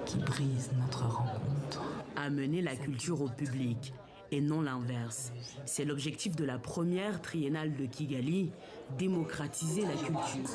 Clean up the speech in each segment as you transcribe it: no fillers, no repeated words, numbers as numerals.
qui brise notre rencontre. Amener la culture au public et non l'inverse. C'est l'objectif de la première triennale de Kigali, démocratiser la culture.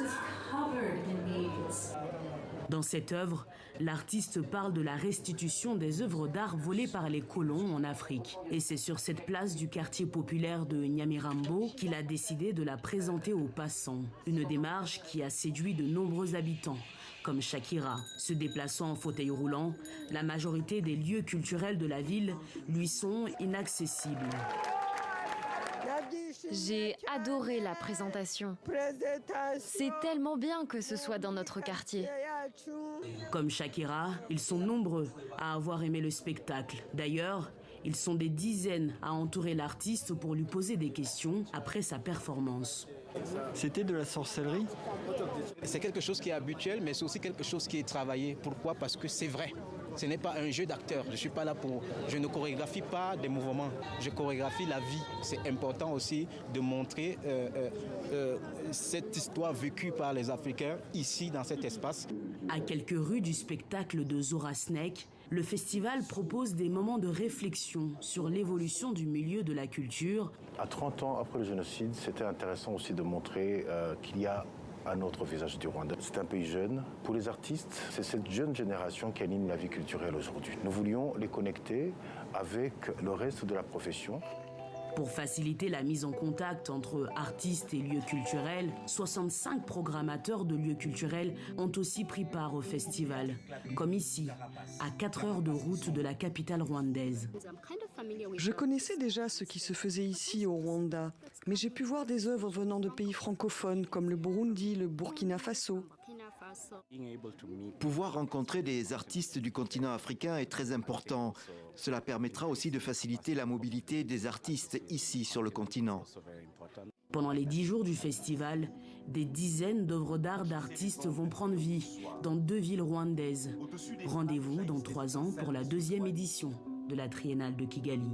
Dans cette œuvre, l'artiste parle de la restitution des œuvres d'art volées par les colons en Afrique. Et c'est sur cette place du quartier populaire de Nyamirambo qu'il a décidé de la présenter aux passants. Une démarche qui a séduit de nombreux habitants, comme Shakira. Se déplaçant en fauteuil roulant, la majorité des lieux culturels de la ville lui sont inaccessibles. J'ai adoré la présentation. C'est tellement bien que ce soit dans notre quartier. Comme Shakira, ils sont nombreux à avoir aimé le spectacle. D'ailleurs, ils sont des dizaines à entourer l'artiste pour lui poser des questions après sa performance. C'était de la sorcellerie? C'est quelque chose qui est habituel, mais c'est aussi quelque chose qui est travaillé. Pourquoi? Parce que c'est vrai. Ce n'est pas un jeu d'acteur. Je ne chorégraphie pas des mouvements. Je chorégraphie la vie. C'est important aussi de montrer cette histoire vécue par les Africains ici, dans cet espace. À quelques rues du spectacle de Zora Snake, le festival propose des moments de réflexion sur l'évolution du milieu de la culture. À 30 ans après le génocide, c'était intéressant aussi de montrer qu'il y a un autre visage du Rwanda. C'est un pays jeune. Pour les artistes, c'est cette jeune génération qui anime la vie culturelle aujourd'hui. Nous voulions les connecter avec le reste de la profession. Pour faciliter la mise en contact entre artistes et lieux culturels, 65 programmateurs de lieux culturels ont aussi pris part au festival, comme ici, à 4 heures de route de la capitale rwandaise. Je connaissais déjà ce qui se faisait ici au Rwanda, mais j'ai pu voir des œuvres venant de pays francophones comme le Burundi, le Burkina Faso. Pouvoir rencontrer des artistes du continent africain est très important. Cela permettra aussi de faciliter la mobilité des artistes ici sur le continent. Pendant les 10 jours du festival, des dizaines d'œuvres d'art d'artistes vont prendre vie dans 2 villes rwandaises. Rendez-vous dans 3 ans pour la 2e édition de la Triennale de Kigali.